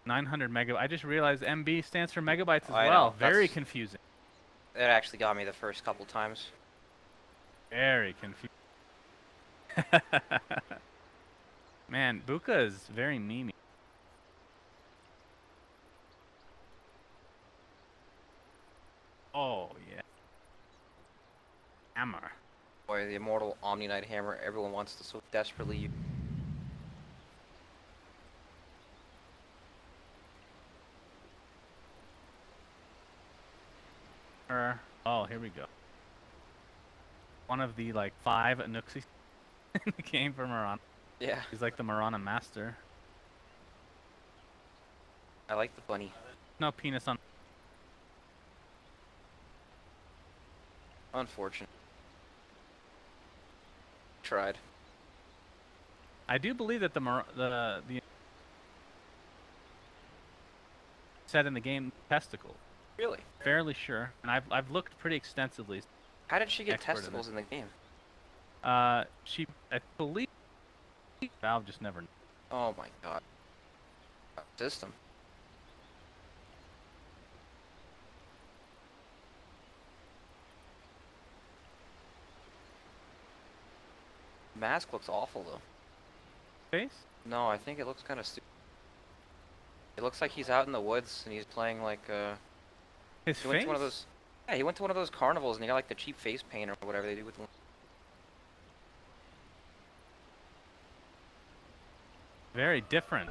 900 megabytes. I just realized MB stands for megabytes as I well. know, Very confusing. It actually got me the first couple times. Very confusing. Man, Buka is very memey. Oh, yeah. Hammer. Boy, the immortal Omni Knight Hammer, everyone wants to so desperately use. Oh, here we go. One of the, like, 5 Anuxis in the game for Marana. Yeah. He's like the Marana master. I like the bunny. No penis on... Unfortunate. Tried. I do believe that the said in the game testicle. Really? Fairly sure, and I've looked pretty extensively. How did she get testicles in the game? I believe Valve just never. Oh my god. System. Mask looks awful though. Face? No, I think it looks kind of stupid. It looks like he's out in the woods and he's playing like his he face? went to one of those. Yeah, he went to one of those carnivals and he got like the cheap face paint or whatever they do with. Very different.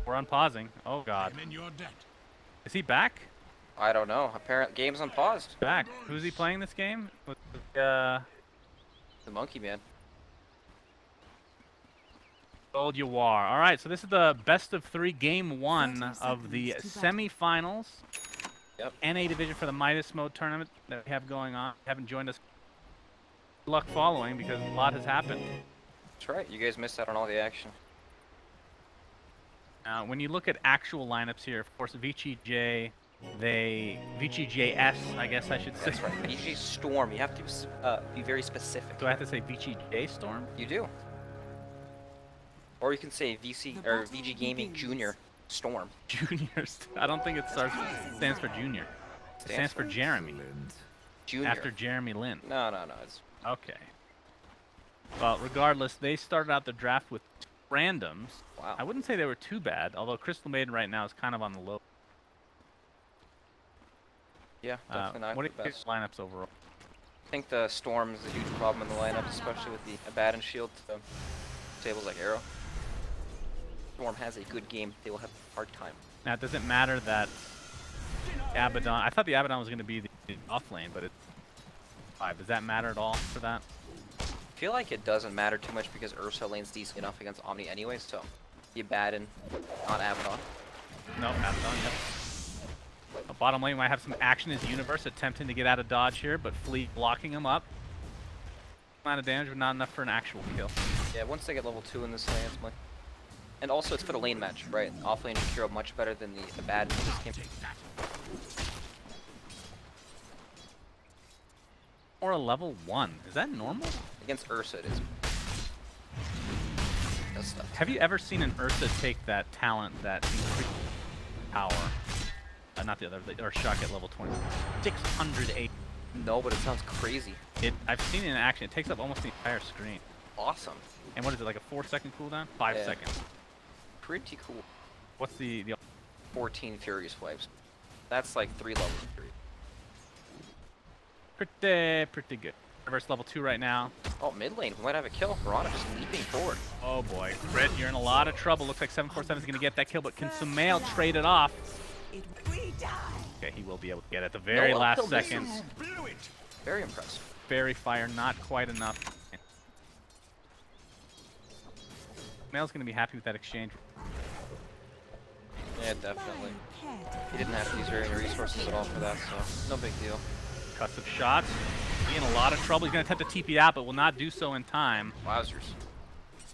We're unpausing. Oh god. I'm in your debt. Is he back? I don't know. Apparent game's unpaused. Back. Who's he playing this game? With the Monkey Man. Old you are. All right, so this is the best of 3 game 1 of the semifinals. Yep. NA division for the Midas Mode tournament that we have going on. Haven't joined us. Good luck following because a lot has happened. That's right. You guys missed out on all the action. When you look at actual lineups here, of course, VGJ, VGJ.S, I guess I should say. That's right. VGJ.Storm. You have to be very specific. Do I have to say VGJ.Storm? You do. Or you can say VG Gaming Junior Storm. Juniors. I don't think it stands for junior. It stands for Jeremy. Junior. After Jeremy Lin. No. It's okay. Well, regardless, they started out the draft with randoms. Wow. I wouldn't say they were too bad, although Crystal Maiden right now is kind of on the low. Yeah, definitely not what the are your best. lineups overall? I think the Storm is a huge problem in the lineup, especially with the Abaddon shield tables like Arrow. Storm has a good game, they will have a hard time. Now, does it matter that Abaddon... I thought the Abaddon was going to be the off lane, but it's 5. Does that matter at all for that? I feel like it doesn't matter too much because Ursa lane's decent enough against Omni anyways, so the Abaddon, not Abaddon. No, Abaddon, yep. Bottom lane might have some action as Universe attempting to get out of dodge here, but Fleet blocking him up. Amount of damage, but not enough for an actual kill. Yeah, once they get level 2 in this lane, it's and also it's for the lane match, right? Off lane Shakira much better than the Abaddon in this game. Or a level 1. Is that normal? Against Ursa it is. That's stuff. Have you ever seen an Ursa take that talent that increases power? Not the other, or shock at level 20. 608. No, but it sounds crazy. I've seen it in action. It takes up almost the entire screen. Awesome. And what is it, like a 4-second cooldown? 5 seconds. Pretty cool. What's the 14 Furious Wipes. That's like 3 levels of Furious. Pretty good. Reverse level 2 right now. Oh, mid lane. We might have a kill. Piranha just leaping forward. Oh boy. Crit, you're in a lot of trouble. Looks like 747 is going to get that kill, but can Sumail trade it off? Okay, he will be able to get it at the very last second. Very impressive. Fairy Fire, not quite enough. Sumail's going to be happy with that exchange. Yeah, definitely. He didn't have to use very many resources at all for that, so no big deal. Cussive shots. He's in a lot of trouble. He's going to attempt to TP out, but will not do so in time. Wowzers.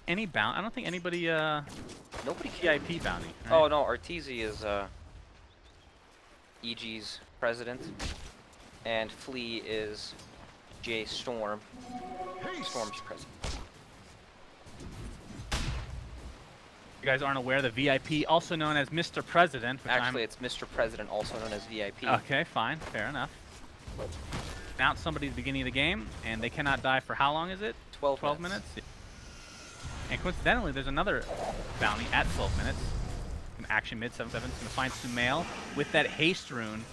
Any bounty? I don't think anybody, Nobody VIP bounty. Right? Oh, no, Arteezy is, EG's president, and Flea is J.Storm. Storm's president. you guys aren't aware, the VIP, also known as Mr. President. Actually, it's Mr. President, also known as VIP. Okay, fine, fair enough. Announce somebody at the beginning of the game, and they cannot die for how long is it? 12 minutes. And coincidentally, there's another bounty at 12 minutes. An action mid 7-7 is going to find Sumail with that haste rune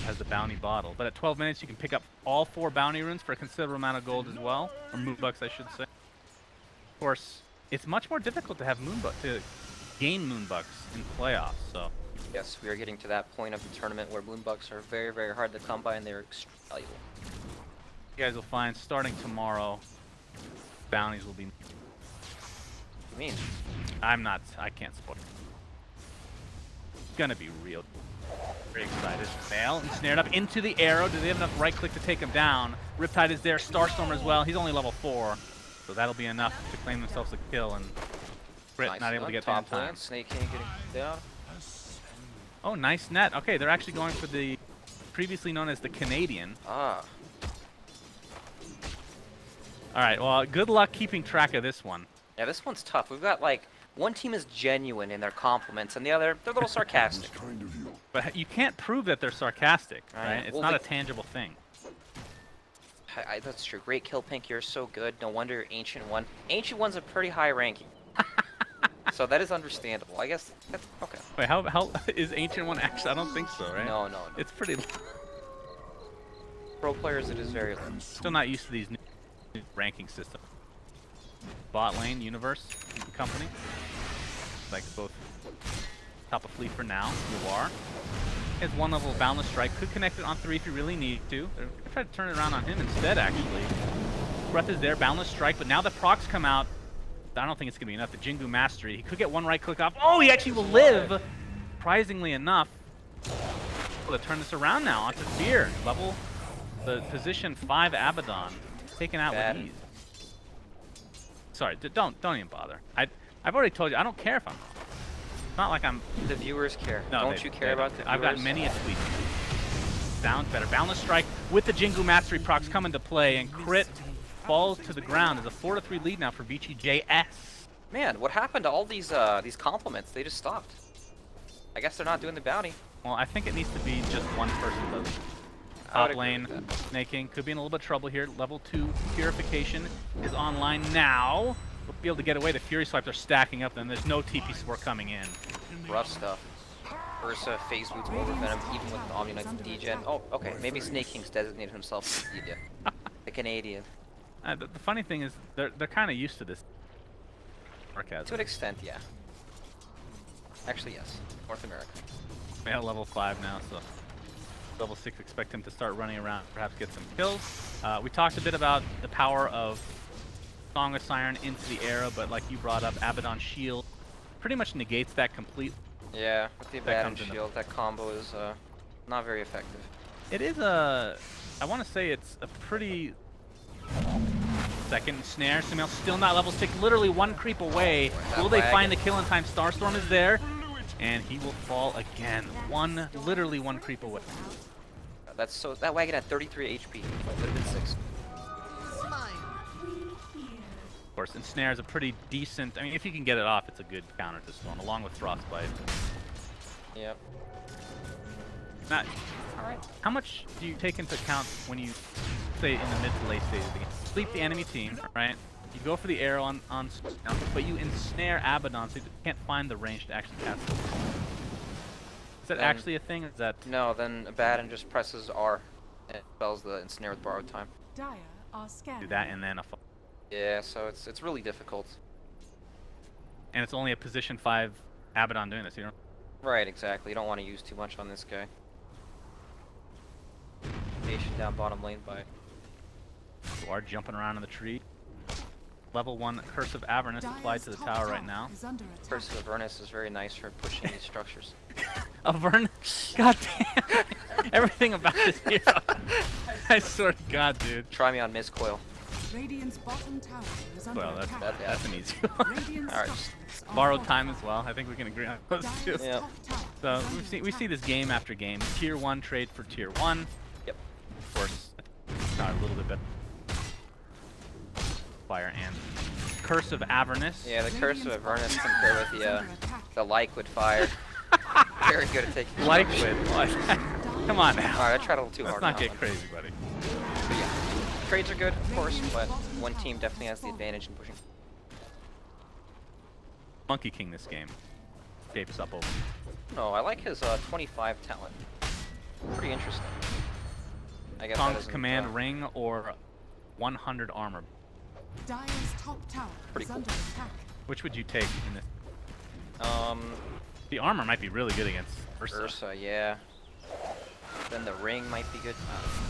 as the bounty bottle. But at 12 minutes, you can pick up all 4 bounty runes for a considerable amount of gold as well, or moonbucks, I should say. Of course, it's much more difficult to have to gain moonbucks in playoffs. So yes, we are getting to that point of the tournament where moonbucks are very, very hard to come by, and they're extremely valuable. you guys will find starting tomorrow, bounties will be. What do you mean? I can't spoil it. It's gonna be real. Very excited. Fail, ensnared up into the arrow. Do they have enough right click to take him down? Riptide is there, Starstorm as well. He's only level 4, so that'll be enough to claim themselves a kill. And Crit Nice not able to get there in time. lane, Snake King getting down. Oh, nice net. Okay, they're actually going for the previously known as the Canadian. Ah. All right, well, good luck keeping track of this one. Yeah, this one's tough. We've got like one team is genuine in their compliments, and the other they're a little sarcastic. But you can't prove that they're sarcastic, right? It's Well, not a tangible thing. That's true. Great kill, Pink. You're so good. No wonder Ancient One. Ancient One's a pretty high ranking. So that is understandable. I guess that's okay. Wait, how is Ancient One actually? I don't think so, right? No. It's pretty low. Pro players, it is very low. Still not used to these new ranking systems. Bot lane, Universe, company. Like both top of fleet for now. You are. He has 1 level of Boundless Strike. Could connect it on 3 if you really need to. They're gonna try to turn it around on him instead, actually. Breath is there, Boundless Strike, but now the procs come out. I don't think it's gonna be enough. The Jingu Mastery. He could get 1 right click off. Oh, he actually will live! Surprisingly enough. Able to turn this around now onto Fear. Level the position 5 Abaddon. Taken out with ease. Sorry, don't even bother. I've already told you, I don't care if I'm wrong. It's not like I'm... The viewers care. No, don't you care about the viewers? I've got many a tweet. Sounds better. Boundless Strike with the Jingu Mastery procs come into play, and Crit falls to the ground. There's a 4-3 lead now for VGJ.S. Man, what happened to all these compliments? They just stopped. I guess they're not doing the bounty. Well, I think it needs to be just one person though. Top lane, Snake King could be in a little bit of trouble here. Level 2 Purification is online now. We'll be able to get away. The Fury Swipes are stacking up, and there's no TP support coming in. Rough stuff. Ursa, Phase Boots, Over Venom, even with the Omni Knights and Degen. Oh, okay. Maybe Snake King's designated himself as the Canadian. The funny thing is, they're kind of used to this sarcasm. To an extent, yeah. Actually, yes. North America. Yeah, level 5 now, so level 6 expect him to start running around, perhaps get some kills. We talked a bit about the power of Song of Siren into the arrow, but like you brought up, Abaddon Shield pretty much negates that completely. Yeah, with the Abaddon Shield, that combo is not very effective. It is I want to say it's a pretty... Second snare, Sumail still not level 6, literally 1 creep away. Will they find the kill in time? Starstorm is there, and he will fall again. Literally one creep away. That wagon had 33 HP. It would have been 6. Of course, Ensnare is a pretty decent... I mean, if you can get it off, it's a good counter to Storm, along with Frostbite. Yep. Now, how much do you take into account when you, say, in the mid to late stages of the game? Sleep the enemy team, right? You go for the arrow on but you ensnare Abaddon, so you can't find the range to actually cast it. Is that actually a thing? Is that... No, then Abaddon just presses R and it spells the ensnare with borrowed time. Do that and then a... Yeah, so it's really difficult. And it's only a position 5 Abaddon doing this, you know? Right, exactly. You don't want to use too much on this guy. Nation down bottom lane by... You are jumping around in the tree. Level 1 Curse of Avernus applied to the tower right now. Curse of Avernus is very nice for pushing these structures. Avernus? God damn. Everything about this hero. I swear to God, dude. Try me on Miscoil. Well, that's an easy one. Alright. Borrowed time as well. I think we can agree on those two. Yep. So we see this game after game. Tier 1 trade for Tier 1. Yep. Of course, it's not a little bit better. Fire and Curse of Avernus. Yeah, the Curse of Avernus compared with the Liquid Fire. Very good at taking Liquid. Come on now. Alright, I tried a little too Let's hard. not get crazy, buddy. But yeah, trades are good, of course, but one team definitely has the advantage in pushing. Monkey King this game. Gave us up over. No, I like his 25 talent. Pretty interesting. I guess Kong's that isn't, command ring or 100 armor. Dire's top tower Pretty is cool. under attack. Which would you take in this? Um, The armor might be really good against Ursa. Ursa, yeah. Then the ring might be good.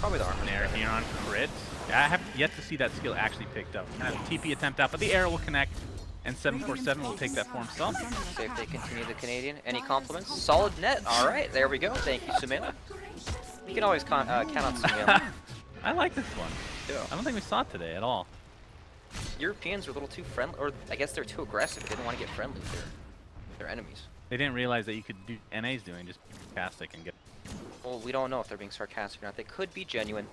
Probably the armor. There, here on crit. I have yet to see that skill actually picked up. Kind of TP attempt out, but the arrow will connect, and 747 will take that for himself. See if they continue the Canadian. Any compliments? Solid net. All right, there we go. Thank you, Sumela. You can always count on Sumela. I like this one. Yeah. I don't think we saw it today at all. Europeans are a little too friendly, or I guess they're too aggressive. They didn't want to get friendly with their enemies. They didn't realize that you could do NA's doing just sarcastic and get. Well, we don't know if they're being sarcastic or not. They could be genuine.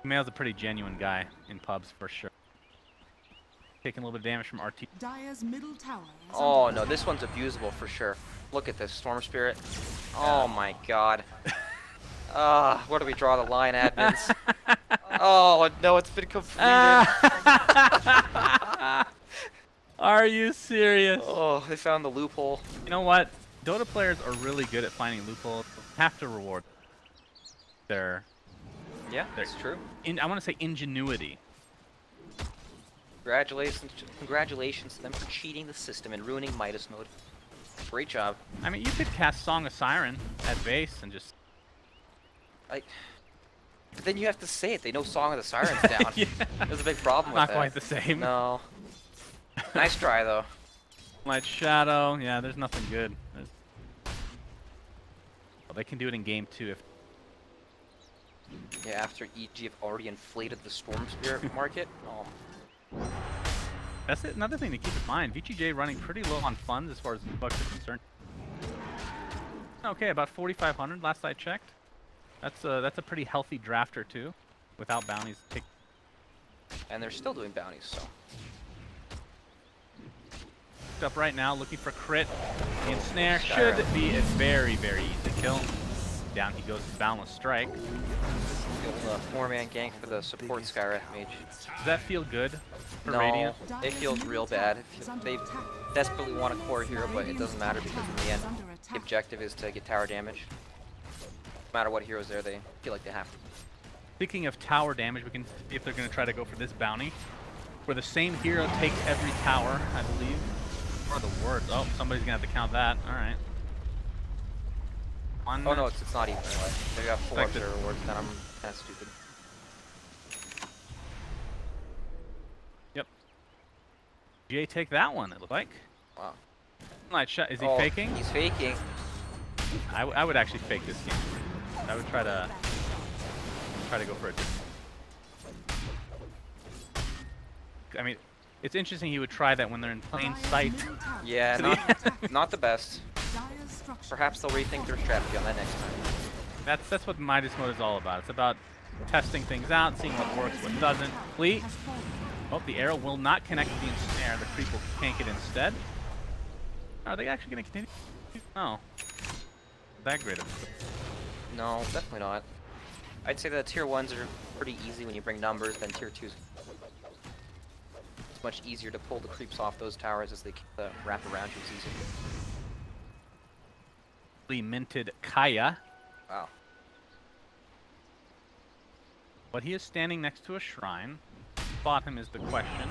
Kumail's a pretty genuine guy in pubs for sure. Taking a little bit of damage from RT. Dire's middle tower is Oh under no, this one's abusable for sure. Look at this Storm Spirit. Oh my God. Where do we draw the line, admins? Oh no, it's been completed. Are you serious? Oh, they found the loophole. You know what? Dota players are really good at finding loopholes. Have to reward their, Yeah, that's true. I want to say ingenuity. Congratulations to them for cheating the system and ruining Midas Mode. Great job. I mean, you could cast Song of Siren at base and just. But then you have to say it. They know Song of the Siren's down. Yeah. There's a big problem with Not that. quite the same. No. Nice try though. Light Shadow. Yeah, there's nothing good. Well, they can do it in game 2 if. Yeah, after EG have already inflated the Storm Spirit market. Oh. That's it. Another thing to keep in mind. VGJ running pretty low on funds as far as bucks are concerned. Okay, about 4,500 last I checked. That's a pretty healthy drafter too, without bounties. And they're still doing bounties, so. Up right now, looking for crit. The ensnare should be a very, very easy kill. Down he goes with Boundless Strike. The old 4-man gank for the support Skywrath Mage. Does that feel good for No, Radiant? it feels real bad. They desperately want a core hero, but it doesn't matter because in the end, the objective is to get tower damage. No matter what hero's there, they feel like they have to. Speaking of tower damage, we can see if they're going to try to go for this bounty, where the same hero takes every tower, I believe. What are the words? Oh, somebody's going to have to count that. All right. One. Oh no, it's not even. They got 4 Like of their rewards, then I'm kind of stupid. Yep. GA take that one, it looked like. Wow. Light shot. Is he Oh, faking? He's faking. I would actually fake this game. I would try to go for it. I mean, it's interesting he would try that when they're in plain sight. Yeah, not the best. Dire's structure. Perhaps they'll rethink their strategy on that next time. That's what Midas Mode is all about. It's about testing things out, seeing what works, what doesn't. Fleet. Oh, the arrow will not connect to the ensnare. The creep will tank it instead. Are they actually going to continue? Oh. That great of a... No, definitely not. I'd say that tier 1s are pretty easy when you bring numbers, then tier 2s. It's much easier to pull the creeps off those towers as they wrap around you as easy. Minted Kaya. Wow. But he is standing next to a shrine. Spot him is the question.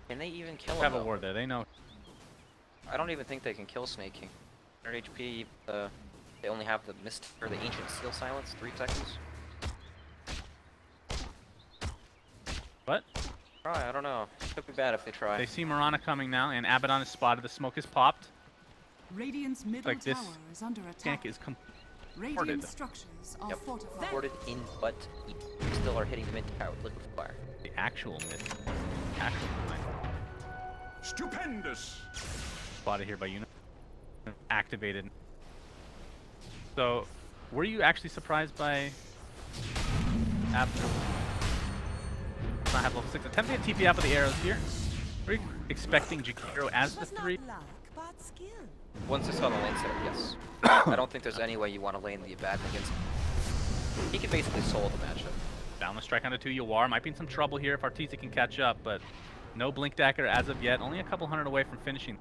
Can they even kill him? Have a though? ward there. They know. I don't even think they can kill Snake King. Their HP, they only have the mist or the ancient seal silence, 3 seconds. But Try, I don't know. Could be bad if they try. they see Mirana coming now, and Abaddon is spotted. The smoke is popped. Radiant's middle Like this tower is under attack. Gank is Radiant structures are fortified. Ported in, but still are hitting the mid tower with liquid fire. the actual mid. Actual mid. Stupendous! Spotted here by Una. Activated. So, were you actually surprised by Abner? Does not have level 6. Attempting to TP out with the arrows here. Are you expecting Jakiro as the 3? Once it's on the lane setup, yes. I don't think there's any way you want to lane the Abaddon against him. He can basically solo the matchup. Downless strike onto 2 Yawar. Might be in some trouble here if Arteezy can catch up, but no Blink Dagger as of yet. Only a couple hundred away from finishing.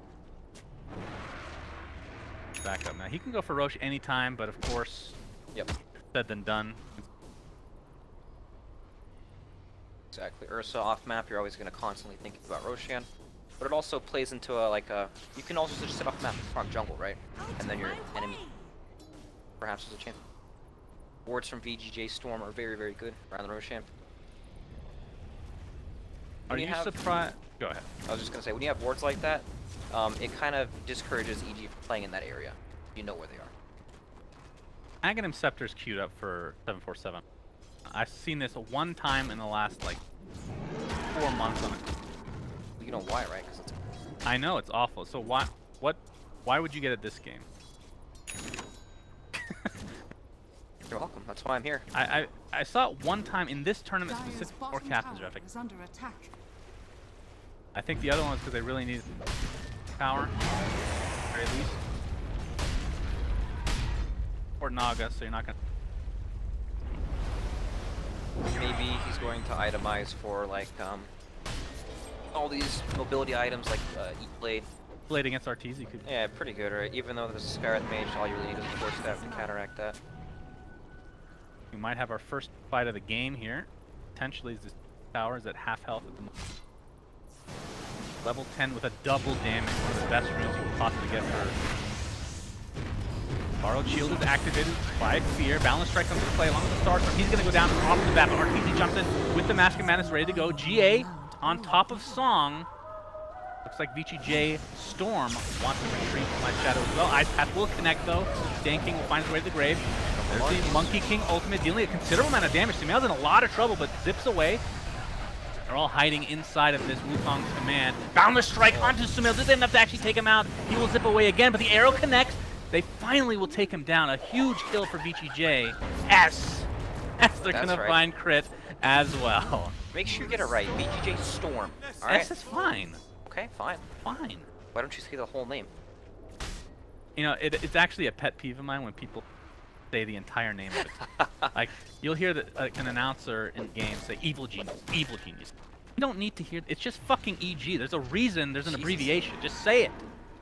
Back up now. He can go for Roche anytime, but of course, yep. Said than done. Exactly. Ursa off map, you're always going to constantly think about Roshan. But it also plays into you can also just sit off map from jungle, right? And then your enemy perhaps has a chance. Wards from VGJ.Storm are very, very good around the Roshan. Are you surprised? Go ahead. I was just going to say, when you have wards like that, it kind of discourages EG from playing in that area. You know where they are. Aghanim Scepter's queued up for 747. I've seen this one time in the last, like, 4 months on it. You know why, right? 'Cause it's... I know, it's awful. So why would you get it this game? You're welcome. That's why I'm here. I saw it one time in this tournament specifically for Captain's Draft. I think the other one was because they really needed power, at very least. Or Naga, so you're not gonna. Maybe he's going to itemize for like all these mobility items like E-Blade. Blade against Arteezy could. Yeah, pretty good, right? Even though there's a Skyrath Mage, all you really need is a Force Staff to counteract that. We might have our first fight of the game here. Potentially, this tower is at half health at the moment. Level 10 with a double damage, one of the best runes you can possibly get for. Borrowed Shield is activated by Fear. Balance Strike comes into play along with the Starstorm. He's going to go down off the bat, but Arteezy jumps in with the Mask of Madness ready to go. GA on top of Song. Looks like VGJ.Storm wants to retreat from my shadow as well. Ice Path will connect though. Dan King will find his way to the grave. There's the Monkey King ultimate dealing a considerable amount of damage. Sumail's in a lot of trouble, but zips away. They're all hiding inside of this Wukong's command. Boundless Strike onto Sumail. Doesn't enough to actually take him out. He will zip away again, but the arrow connects. They finally will take him down. A huge kill for VGJ.S. As they're going to find crit as well. Make sure you get it right. VGJ.Storm. All right. S is fine. Okay, fine. Fine. Why don't you say the whole name? You know, it's actually a pet peeve of mine when people say the entire name of it. Like, you'll hear an announcer in games say Evil Genius, Evil Genius. You don't need to hear, it's just fucking EG. There's a reason, there's an abbreviation. Just say it.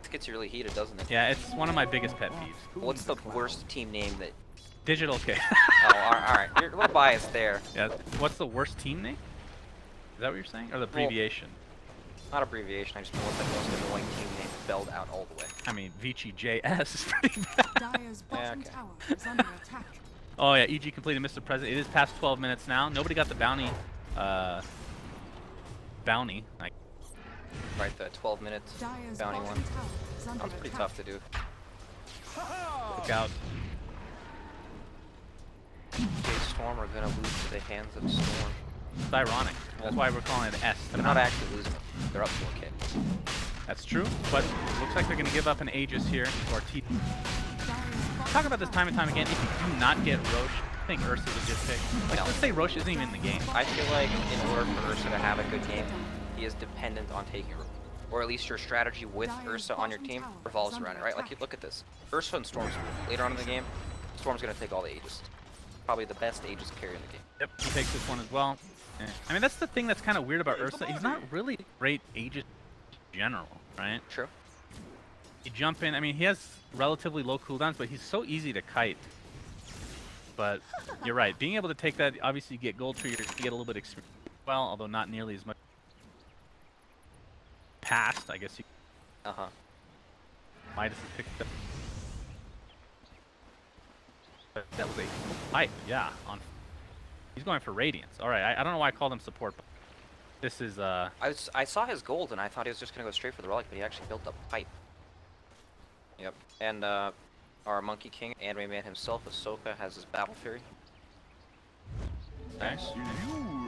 This gets you really heated, doesn't it? Yeah, it's one of my biggest pet peeves. What's the worst team name that... Digital K. Oh, alright. You're a little biased there. Yeah, what's the worst team name? Is that what you're saying? Or the abbreviation? Not abbreviation, I just want the most annoying team name spelled out all the way. I mean, VGJ.S is pretty bad. Dyer's bottom tower is under attack. Oh yeah, EG completed Mr. President. It is past 12 minutes now. Nobody got the bounty. Like. Right, the 12 minutes Dyer's bounty one. Sounds pretty tough to do. Look out. VGJ.Storm are gonna lose to the hands of Storm. It's ironic. That's why we're calling it S. They're not actually losing. They're up to a kick. That's true, but it looks like they're going to give up an Aegis here to Arteezy. Talk about this time and time again. If you do not get Roche, I think Ursa's a good pick. Like, let's say Roche isn't even in the game. I feel like in order for Ursa to have a good game, he is dependent on taking Roche. Or at least your strategy with Ursa on your team revolves around it, right? Like, look at this. Ursa and Storm's later on in the game, Storm's going to take all the Aegis. Probably the best Aegis carry in the game. Yep, he takes this one as well. I mean, that's the thing that's kind of weird about Ursa. He's not really great Aegis in general, right? True. You jump in. I mean, he has relatively low cooldowns, but he's so easy to kite. But you're right. Being able to take that, obviously you get gold for your, you get a little bit of experience as well, although not nearly as much. Past, I guess you. Midas has picked up. That was a pipe, yeah. He's going for Radiance. All right, I don't know why I called him support, but this is I saw his gold and I thought he was just gonna go straight for the relic, but he actually built up pipe. Yep. And our Monkey King, Anime Man himself, Ahsoka, has his Battle Fury. Nice.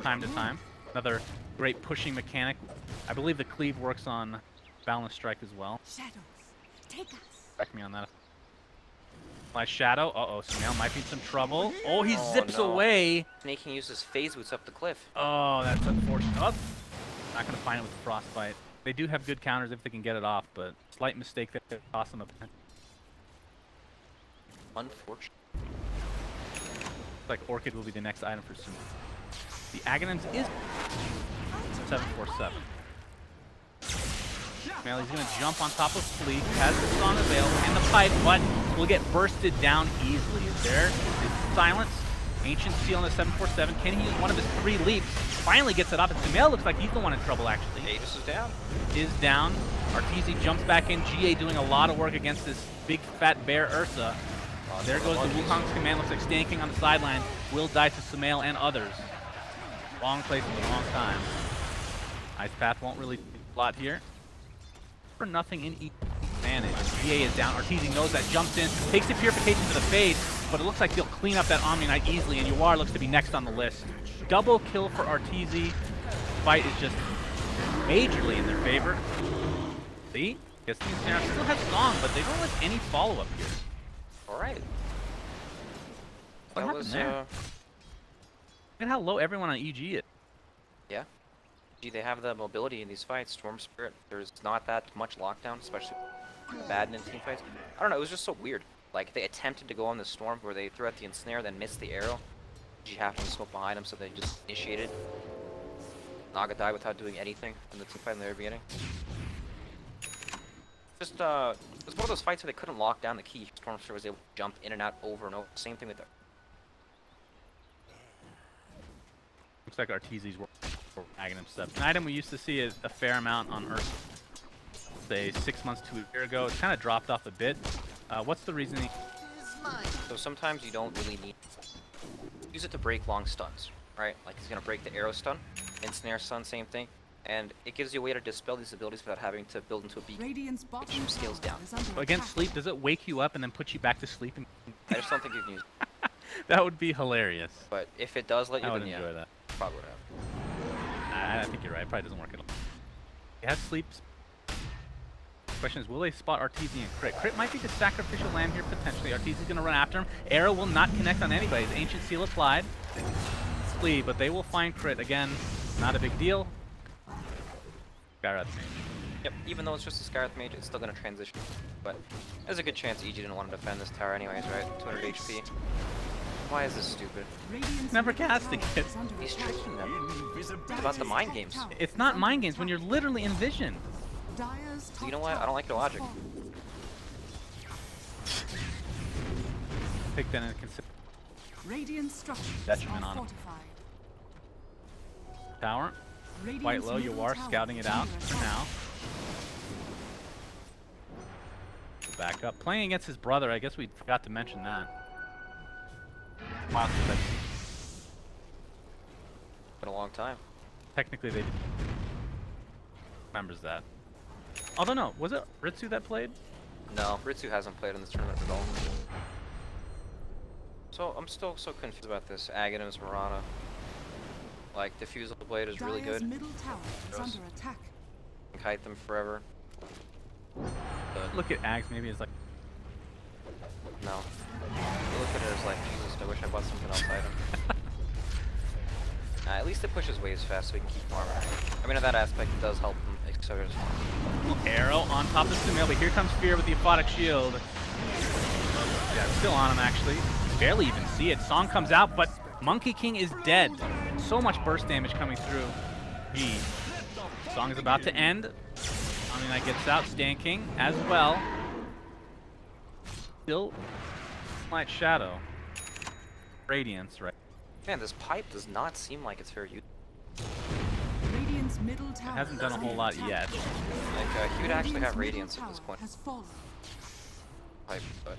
Time to time. Another great pushing mechanic. I believe the cleave works on Balance Strike as well. Shadows, take us. Correct me on that. My shadow. Uh-oh, Sumail might be in some trouble. Oh, he Oh, zips no. away. Snaking uses phase boots up the cliff. Oh, that's unfortunate. Oh, not going to find it with the frostbite. They do have good counters if they can get it off, but slight mistake there. Toss them up. Unfortunate. Looks like Orchid will be the next item for soon. The Aghanims is 747. Well, he's going to jump on top of Fleet, has the song available in the pipe, but will get bursted down easily. There is silence. Ancient Seal on the 747. Can he use one of his 3 leaps? Finally gets it off, and Sumail looks like he's the one in trouble, actually. Aegis is down. Is down. Arteezy jumps back in. GA doing a lot of work against this big fat bear Ursa. There goes the Wukong's command. Looks like Stan King on the sideline. Will die to Sumail and others. Wrong place at the wrong time. Ice Path won't really do a lot here. For nothing in each advantage. GA is down. Arteezy knows that, jumps in, takes the purification to the face, but it looks like he'll clean up that Omni Knight easily, and Yawar looks to be next on the list. Double kill for Arteezy. Fight is just majorly in their favor. See? Guess Team Snare still has Song, but they don't have any follow-up here. Alright. What happened there? Look at how low everyone on EG is. Yeah. Gee, they have the mobility in these fights. Storm Spirit, there's not that much lockdown, especially bad in team fights. I don't know, it was just so weird. Like, they attempted to go on the Storm where they threw out the ensnare, then missed the arrow. G happened to smoke behind him, so they just initiated. Naga died without doing anything in the team fight in the very beginning. Just, it was one of those fights where they couldn't lock down the key. Storm Spirit was able to jump in and out over and over. Same thing with the... Looks like Arteezy's for Aghanim stuff. An item we used to see a fair amount on Earth, say 6 months to a year ago. It's kind of dropped off a bit. What's the reasoning? So sometimes you don't really need... Use it to break long stuns, right? Like he's going to break the arrow stun, ensnare stun, same thing. And it gives you a way to dispel these abilities without having to build into a beacon, which scales down. Against sleep, does it wake you up and then put you back to sleep? I just don't think you can use it. That would be hilarious. But if it does let you, I would then enjoy that. Probably would have. I think you're right. It probably doesn't work at all. It has sleep. Question is, will they spot Arteezy and Crit? Crit might be the sacrificial lamb here, potentially. Arteezy's going to run after him. Arrow will not connect on anybody. His Ancient Seal applied. Flee, but they will find Crit. Again, not a big deal. Skyrath Mage. Yep, even though it's just a Skyrath Mage, it's still going to transition. But there's a good chance EG didn't want to defend this tower anyways, right? 200 HP. Why is this stupid? Never casting it. He's tricking them. It's about the mind games. It's not mind games when you're literally in vision. So you know what? I don't like your logic. Take that into consideration. Detriment on him. Tower. Quite low. Yawar scouting it out for now. Back up. Playing against his brother. I guess we forgot to mention that. Wow, that's Been a long time. technically they remembers that. Although no, was it Ritsu that played? No, Ritsu hasn't played in this tournament at all. So I'm still so confused about this Aghanim's Mirana. Like Diffusal Blade is really good. Can kite them forever. But Look at Ags, maybe it's like no. You look at it as like, Jesus, I wish I bought something else item. At least it pushes waves fast so we can keep farming. I mean, in that aspect, it does help them accelerate his farm. Arrow on top of Sumail, but here comes Fear with the Aphotic Shield. Yeah, it's still on him actually. Barely even see it. Song comes out, but Monkey King is dead. So much burst damage coming through. G. Song is about to end. Omni Knight gets out. Stan King as well. Still Light Shadow. Radiance, right? Man, this pipe does not seem like it's very useful. It hasn't done a whole lot yet. Like, he would actually have Radiance at this point. Pipe, but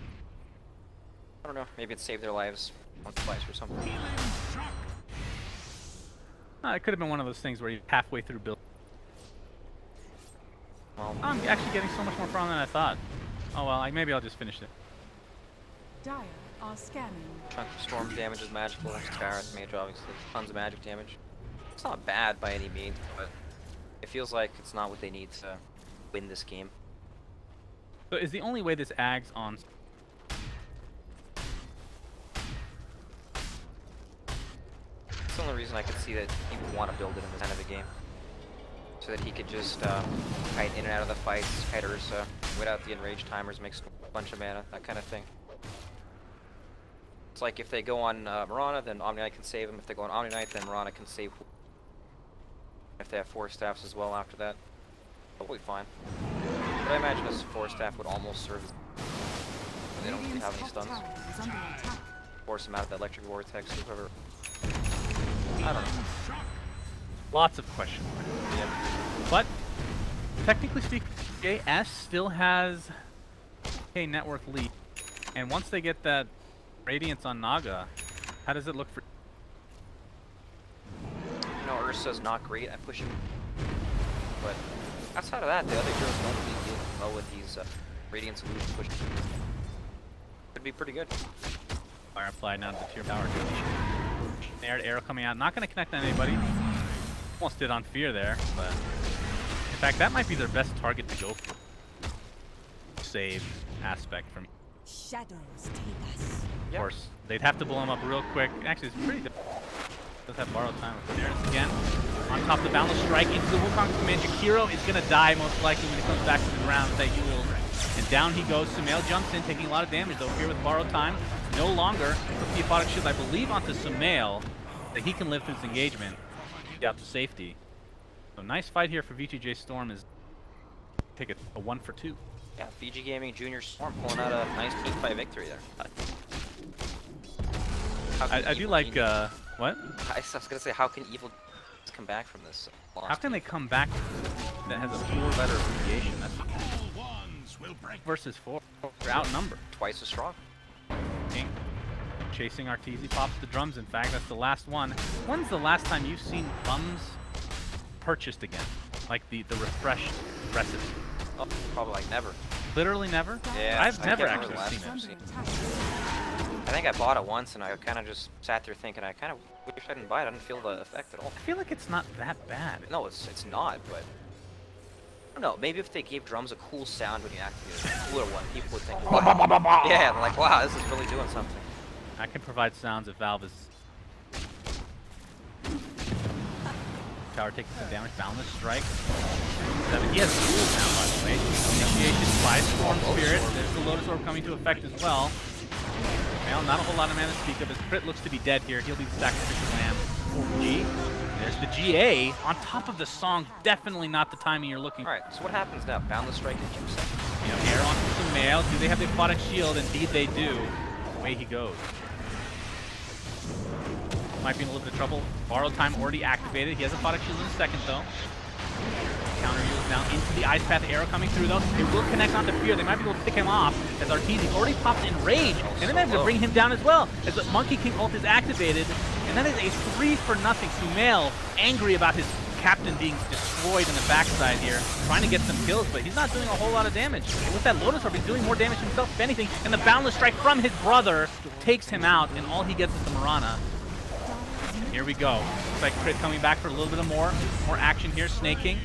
I don't know, maybe it saved their lives once or twice or something. It could have been one of those things where you're halfway through build. Well, I'm actually getting so much more farm than I thought. Oh well, maybe I'll just finish it. Dire are scanning. Chunk of Storm damage is magical. Skyrath Mage, obviously. Tons of magic damage. It's not bad by any means, but it feels like it's not what they need to win this game. So is the only way this Ag's on the only reason I could see that he would want to build it in this kind of a game. So that he could just kite in and out of the fights, kite Ursa, wait out the enraged timers, makes a bunch of mana, that kind of thing. It's like if they go on Mirana, then Omni Knight can save him. If they go on Omni Knight, then Mirana can save. If they have 4 staffs as well after that, probably fine. But I imagine this 4 staff would almost serve as they don't really have any stuns. Force him out of the electric vortex or whoever. I don't know. Lots of questions. Yeah. But technically speaking, VGJ.S still has a net worth lead. And once they get that Radiance on Naga, how does it look for? You know, Ursa's not great at pushing, but outside of that, the other heroes don't really deal well with these Radiance illusion pushes. Could be pretty good. Fire applied now to the tier power. Aired arrow coming out, not going to connect on anybody. Almost did on Fear there, but in fact, that might be their best target to go for. Save aspect from. Shadows take us. Of course, they'd have to blow him up real quick. Actually, it's pretty good. Does have borrowed time with Daenerys again. On top of the Boundless Strike into the Wukong's command. Jakiro is going to die most likely when he comes back to the ground with that Yule. And down he goes. Sumail jumps in, taking a lot of damage though. Here with borrowed time. No longer. Puts the Aphotic Shield, I believe, onto Sumail that he can live through his engagement. Out to safety. So nice fight here for VGJ.Storm is take a 1 for 2. Yeah, VG Gaming Junior Storm pulling out a nice team fight victory there. I do like what? I was gonna say, how can evil come back from this loss? How can they come back that has a 4 letter abbreviation? That's versus 4. They're outnumbered. Twice as strong. King chasing Arteezy, pops the drums. In fact, that's the last one. When's the last time you've seen drums purchased again? Like the refreshed recipe? Oh, probably like never. Literally never? Yeah, I've never actually seen it. I think I bought it once and I kind of just sat there thinking, I kind of wish I didn't buy it. I didn't feel the effect at all. I feel like it's not that bad. No, it's not, but I don't know. Maybe if they gave drums a cool sound when you activate it, a cooler one, people would think, wow. Yeah, like, wow, this is really doing something. I can provide sounds if Valve is. Tower taking some damage. Boundless Strike. 7. He has tools now, by the way. Initiation by Storm Spirit. There's the Lotus Orb coming to effect as well. Well, not a whole lot of mana to speak of. His crit looks to be dead here. He'll be the sacrificial lamb for G. There's the GA on top of the song. Definitely not the timing you're looking for. Alright, so what happens now? Boundless Strike and Juice. You know, air onto some mail. Do they have the Aphotic Shield? Indeed they do. Away he goes. Might be in a little bit of trouble. Borrowed time already activated. He has a Aphotic Shield in a second though. Counter use now into the Ice Path arrow coming through though. It will connect onto Fear. They might be able to pick him off as Arteezy already popped in Rage. And then they have to bring him down as well as the Monkey King ult is activated. And that is a 3 for nothing. Sumail angry about his captain being destroyed in the backside here, trying to get some kills, but he's not doing a whole lot of damage. And with that Lotus Orb, he's doing more damage himself, if anything, and the Boundless Strike from his brother takes him out, and all he gets is the Mirana. And here we go. Looks like Crit coming back for a little bit of more action here. Snake King.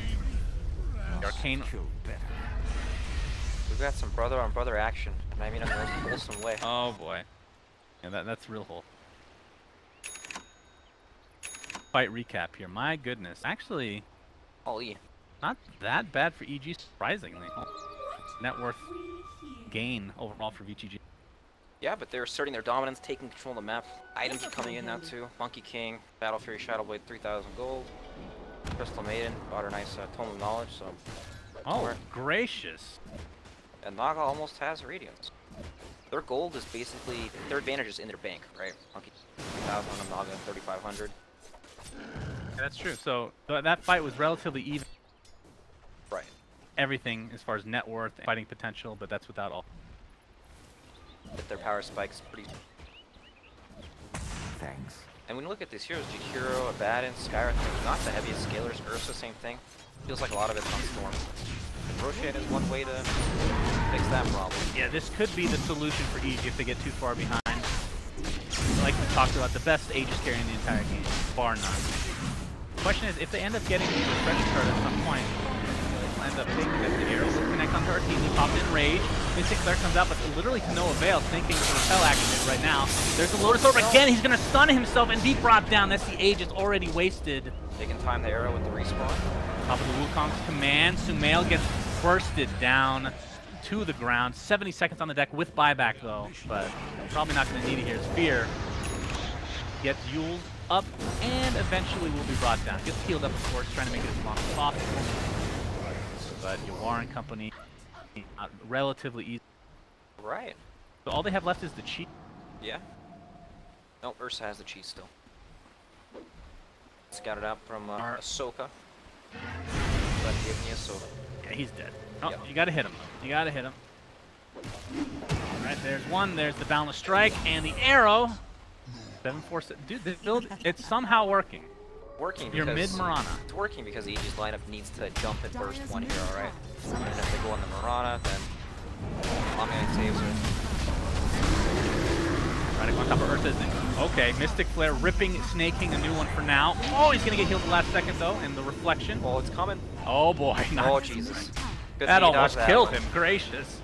The Arcane. We've got some brother-on-brother action, and I mean in the most wholesome way. Oh boy. Yeah, that's real whole. Fight recap here. My goodness. Actually, All E. not that bad for EG, surprisingly. Net worth gain overall for VGJ. Yeah, but they're asserting their dominance, taking control of the map. Items are coming in now too. Monkey King, Battle Fury, Shadowblade, 3,000 gold. Crystal Maiden, got her nice Tome of Knowledge, so... Oh, gracious. And Naga almost has Radiance. Their gold is basically, their advantage is in their bank, right? Monkey 3,000 on Naga, 3,500. Yeah, that's true. So that fight was relatively even. Right. Everything as far as net worth, fighting potential, but that's without all. But their power spikes pretty... Thanks. And when you look at these heroes, Jakiro, Abaddon, Skyra, not the heaviest scalers, Ursa, same thing. Feels like a lot of it's on Storm. Roshan is one way to fix that problem. Yeah, this could be the solution for EG if they get too far behind. Like we talked about, the best Aegis carry in the entire game, bar none. The question is, if they end up getting the refresh card at some point, they'll end up taking it. The arrow will connect onto Arteezy, popped in Rage. Mystic Flare comes out, but literally to no avail. Thinking the repel activated right now. There's the Lotus Orb again. He's going to stun himself and be brought down. That's the Age is already wasted. They can time the arrow with the respawn. Top of the Wukong's command. Sumail gets bursted down to the ground. 70 seconds on the deck with buyback though, but probably not going to need it here. Spear gets Yule's up and eventually will be brought down. Gets healed up, of course, trying to make it as long as possible. But Yawar and company, relatively easy. Right. So all they have left is the cheat. Yeah. No, Ursa has the cheese still. Scouted out from Ahsoka. But give me Ahsoka. Yeah, he's dead. Oh, Yep. you gotta hit him. You gotta hit him. Alright, there's one. There's the Boundless Strike and the arrow. 747. Dude, this build, it's somehow working. Working You're because mid-Marana. it's working because Aegis lineup needs to jump and burst one hero, right? And if they go on the Marana, then Omni saves her. Right, on top of Ursa's. Okay, Mystic Flare ripping, snaking a new one for now. Oh, he's gonna get healed the last second though, and the reflection. Oh, it's coming. Oh boy, nice. Oh, Jesus. Good That thing he almost dodged that killed one. him. Gracious.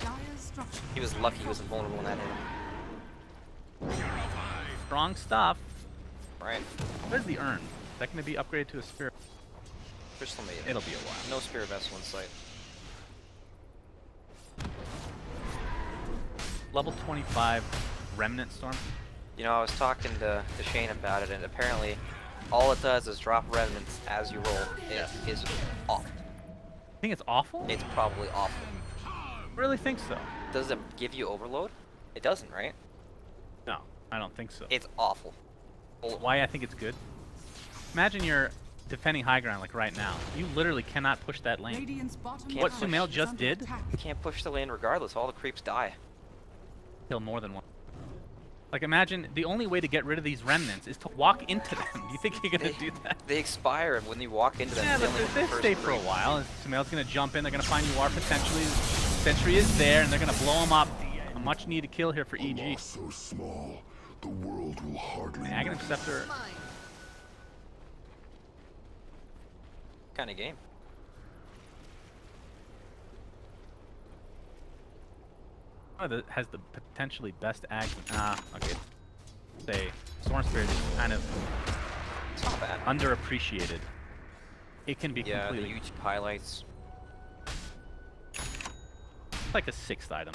He was lucky he was invulnerable when that hit him. Strong stuff. Right. Where's the urn? Is that gonna be upgraded to a spirit? Crystal Maiden. It'll be a while. No Spirit Vessel in sight. Level 25 Remnant Storm. You know, I was talking to Shane about it, and apparently all it does is drop remnants as you roll. It is awful. I think it's awful? It's probably awful. I really think so. Does it give you overload? It doesn't, right? No, I don't think so. It's awful. Why I think it's good? Imagine you're defending high ground like right now. You literally cannot push that lane. Can't What push. Sumail just did? You can't push the lane regardless. All the creeps die. Kill more than one. Like imagine the only way to get rid of these remnants is to walk into them. Do you think you're gonna do that? They expire when you walk into them. Yeah, but killing they the first stay for a three. while. Sumail's gonna jump in. They're gonna find Yawar potentially. Sentry is there, and they're gonna blow him up. A much needed kill here for A EG. loss so small, the world will hardly Aghanim notice. Scepter. Kind of game. Has the potentially best ag. Okay. Say, Storm Spirit is kind of It's not bad. underappreciated. It can be Yeah, the completely huge highlights. like a 6th item.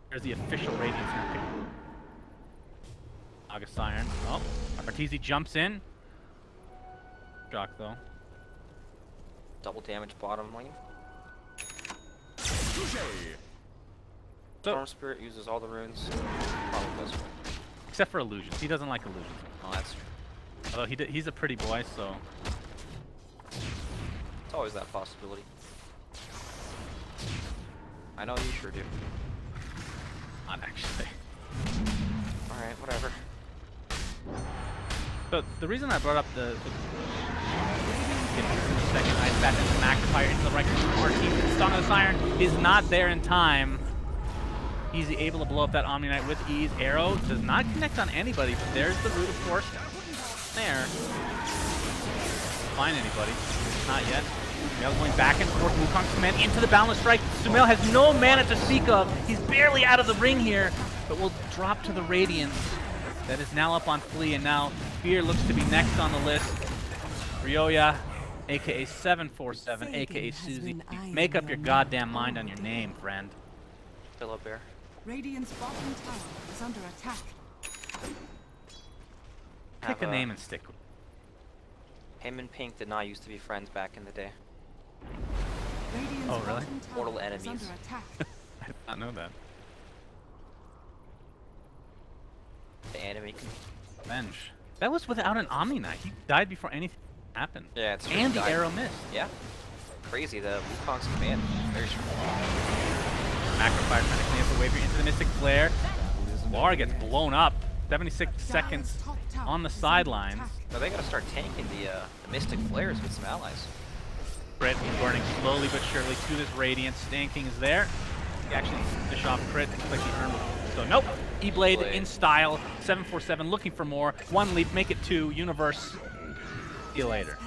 There's the official Radiance here. August Iron. Oh, Arteezy jumps in. Shock though. Double damage bottom lane. So, Storm Spirit uses all the runes. Probably does win. except for illusions. He doesn't like illusions. Oh, that's true. Although he's a pretty boy, so It's always that possibility. I know you sure do. not actually. Alright, whatever. So the reason I brought up the second Ice Bat and the Magnifier into the right corner, the Song of the Siren is not there in time. He's able to blow up that Omni Knight with ease. Arrow does not connect on anybody, but there's the root, of course. There. Find anybody. Not yet. Sumail going back and forth. Wukong's command into the Boundless Strike. Sumail has no mana to speak of. He's barely out of the ring here, but will drop to the Radiance. That is now up on Flea, and now Fear looks to be next on the list. Ryoya, aka 747, aka Susie. Make up your goddamn mind on your name, friend. Still up there. Radiant's bottom tower is under attack. Pick a name and stick with it. Him and Pink did not used to be friends back in the day. Radiant's Oh, really? bottom tower Mortal is enemies. under attack. I did not know that. The enemy. Revenge. That was without an Omni Knight. He died before anything happened. Yeah, it's And the arrow missed. Yeah. Crazy, the Wukong's command. Very strong. Macrofire trying to clean up the wave here into the Mystic Flare. Lar gets blown up. 76 seconds on the sidelines. Now they gotta start tanking the Mystic Flares with some allies. Crit burning slowly but surely to this Radiance. Stanking is there. He actually fish off crit. Looks like he earned. So nope. E-Blade in style. 747 looking for more. One leap, make it 2. Universe. See you later.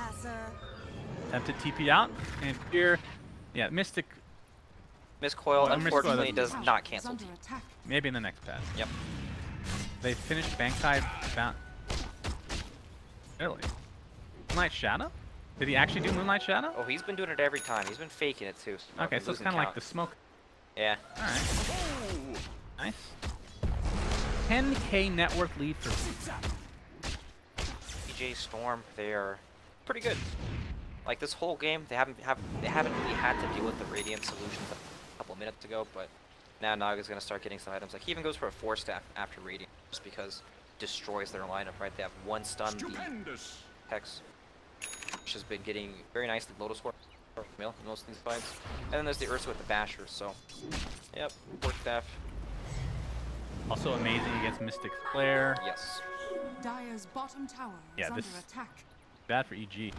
Attempted TP out. And here, yeah, Mystic Miscoil, Well, unfortunately, Miscoil does not cancel. Under attack. Maybe in the next patch. Yep. They finished Bankai bound. Really? Moonlight Shadow? Did he actually do Moonlight Shadow? Oh, he's been doing it every time. He's been faking it too. Okay, so it's kind of like the smoke. Yeah. Alright. Nice. 10k network lead for VGJ.Storm, they are pretty good. Like this whole game, they haven't really had to deal with the Radiant solutions a couple minutes ago, but now Naga's gonna start getting some items. Like he even goes for a 4-staff after Radiant, just because it destroys their lineup. Right? They have one stun, the Hex, which has been getting very nicely Lotus War mill in most of these fights. And then there's the Ursa with the Basher. So, yep, 4-staff. also amazing against Mystic Flare. Yes. Dire's bottom tower is Yeah, under this attack. bad for EG.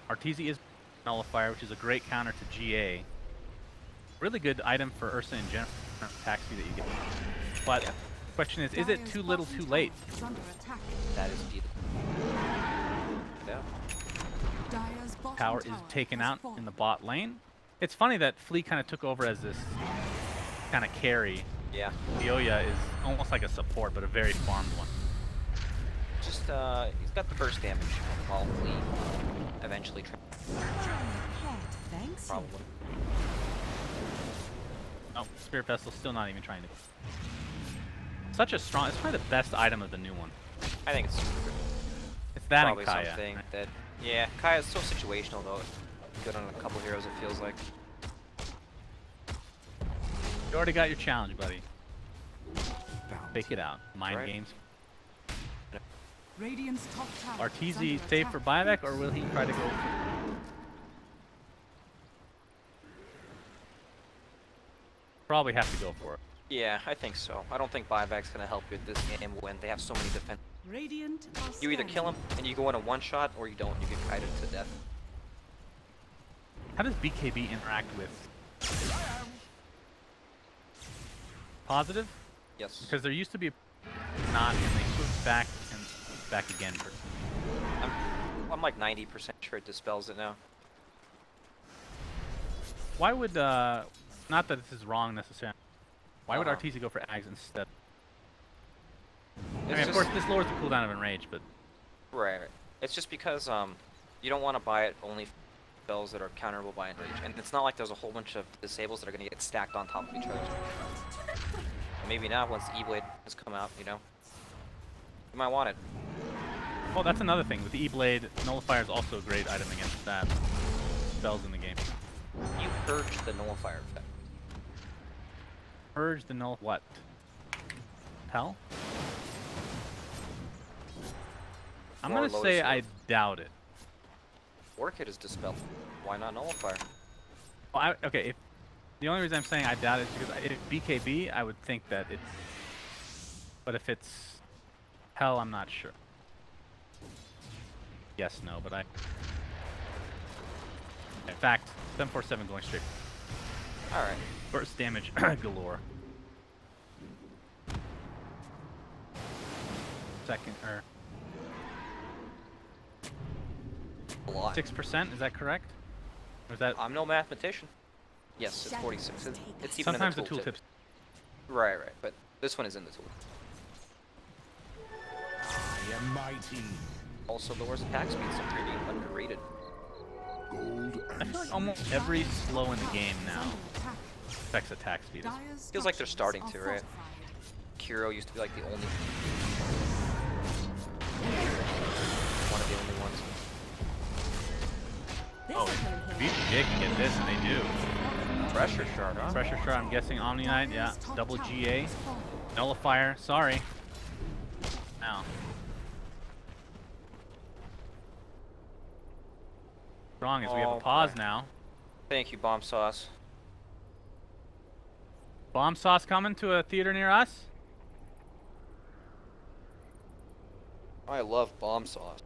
Arteezy is Nullifier, which is a great counter to GA. Really good item for Ursa in general, attack speed that you get. But the question is it too little too late? Is under attack. That is indeed. Yeah. Dire's bottom Tower is taken out in the bot lane. It's funny that Flea kind of took over as this kind of carry. Yeah. Leoya is almost like a support, but a very farmed one. Just, he's got the burst damage while Flea eventually probably. Oh, Spirit Vessel still not even trying to. Such a strong, it's probably the best item of the new one. I think it's It's that probably and Kaya. something that, yeah, Kaya's so situational though. Good on a couple heroes, it feels like. You already got your challenge, buddy. Fake it out. Mind Right. games. Radiant's top tower is Arteezy under safe attack. for buyback, or will he try to go for... Probably have to go for it. Yeah, I think so. I don't think buyback's gonna help you at this game when they have so many defense. Radiant are You either kill him and you go in a one-shot, or you don't, you get kited to death. How does BKB interact with... Positive? Yes. Because there used to be a not, and they switched back and back again. I'm like 90% sure it dispels it now. Why would, not that this is wrong necessarily, why would Uh-huh. Arteezy go for Ags instead? I It's mean, of just- course, this lowers the cooldown of Enrage, but... Right. It's just because you don't want to buy it only for spells that are counterable by Enrage, and it's not like there's a whole bunch of disables that are going to get stacked on top of each other. Maybe now, once the E-Blade has come out, you know, you might want it. Oh, that's another thing. With the E-Blade, Nullifier is also a great item against that spells in the game. You purge the Nullifier effect. Purge the null... what? Hell? I'm Or gonna Lotus say Orb. I doubt it. Orchid is dispelled. Why not Nullifier? Well, okay, if the only reason I'm saying I doubt it is because if BKB, I would think that it's... But if it's Hell, I'm not sure. Yes, no, but I... In fact, 747 going straight. Alright. Burst damage galore. Second, or... A lot. 6%, is that correct? Or is that... I'm no mathmatician. Yes, it's 46. It's even Sometimes in the the tooltips... Right, but this one is in the tool. I am mighty. Also lowers attack speed, so pretty underrated. Gold I and feel like almost every slow in the game now Under attack. affects attack speed. Dire's Feels like they're starting structures to, right? are fortified. Kiro used to be like the only one of the only ones. Oh, VGJ can get this, and they do. Pressure shard, huh? Pressure shard, I'm guessing Omni Knight, yeah. Dire's top Double tower GA. has fallen. Nullifier, sorry. Now. Strong as we have a Oh, pause boy. now. Thank you, Bomb Sauce. Bomb sauce coming to a theater near us? I love Bomb Sauce.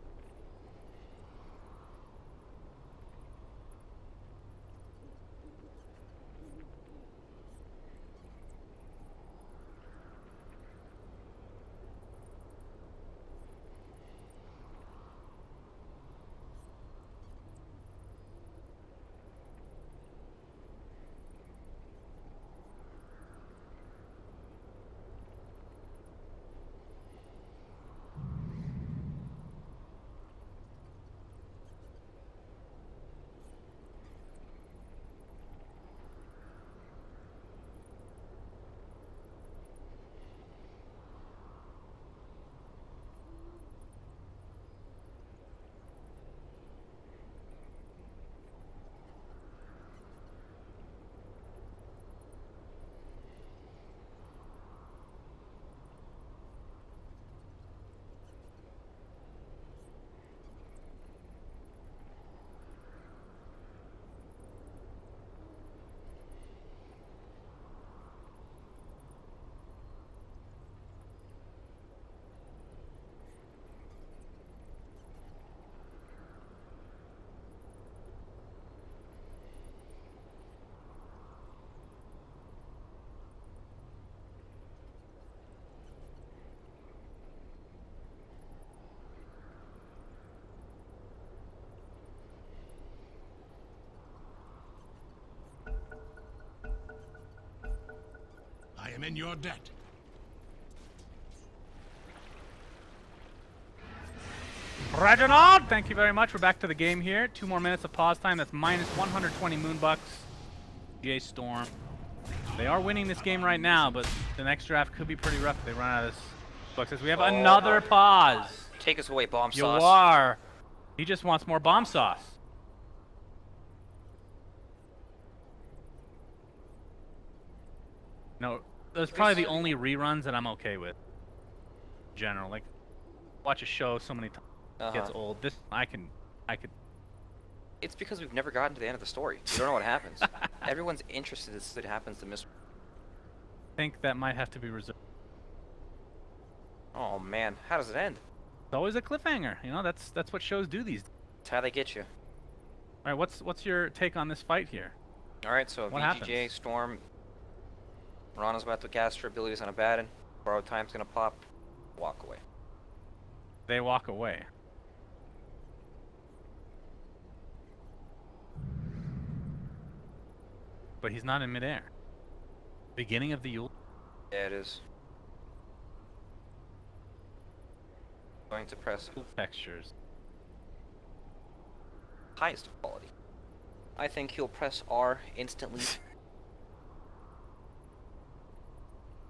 am in your debt. Reginald, thank you very much. We're back to the game here. 2 more minutes of pause time. That's minus 120 Moonbucks. VGJ.Storm. They are winning this game right now, but the next draft could be pretty rough if they run out of this bucks. As we have another pause. Take us away, bomb You sauce. are. He just wants more bomb sauce. No, those are probably the only reruns that I'm okay with. In general, like watch a show so many times it gets old. This I could. It's because we've never gotten to the end of the story. We don't know what happens. Everyone's interested as it happens to Miss. I think that might have to be reserved. Oh man, how does it end? It's always a cliffhanger. You know, that's what shows do these days. That's how they get you. All right, what's your take on this fight here? All right, so What VGJ.Storm. Rana's about to cast her abilities on a Batten. Borrowed time's gonna pop. Walk away. They walk away. But he's not in midair. Beginning of the Yule. Yeah, it is. Going to press Textures. highest quality. I think he'll press R instantly.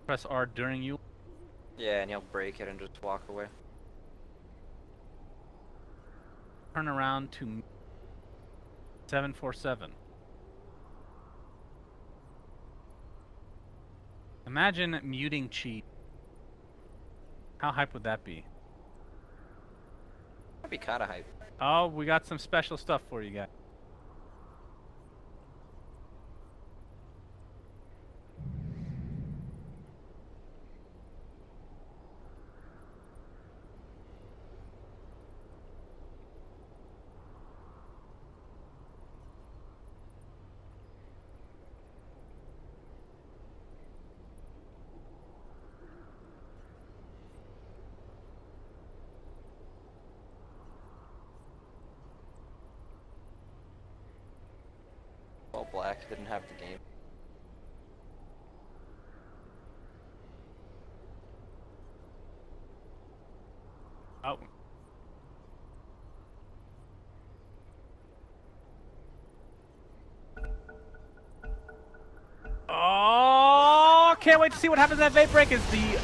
Press R during Yule. Yeah, and he'll break it and just walk away. Turn around to 747. Imagine muting cheat. How hype would that be? That'd be kinda hype. Oh, we got some special stuff for you guys. Well, black didn't have the game. Oh. Oh, can't wait to see what happens at Vape Break as the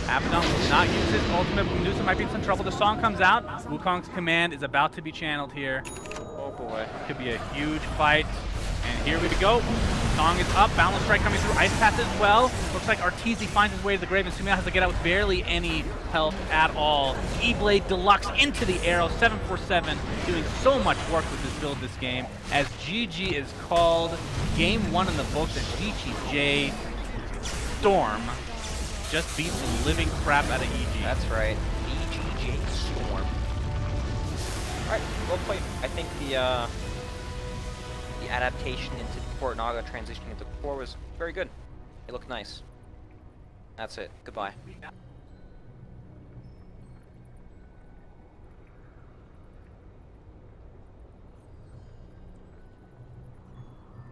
Abaddon will not use his ultimate. Medusa might be in some trouble. The song comes out. Wukong's command is about to be channeled here. Oh boy. Could be a huge fight. And here we go. Song is up. Balance Strike coming through. Ice Path as well. Looks like Arteezy finds his way to the grave, and Sumiya has to get out with barely any health at all. E-Blade Deluxe into the arrow. 747 doing so much work with this build this game. As GG is called. Game 1 in the books, and VGJ.Storm just beats the living crap out of EG. That's right. VGJ.Storm. Alright, well played. I think the adaptation into Core Naga transitioning into Core was very good. It looked nice. That's it. Goodbye.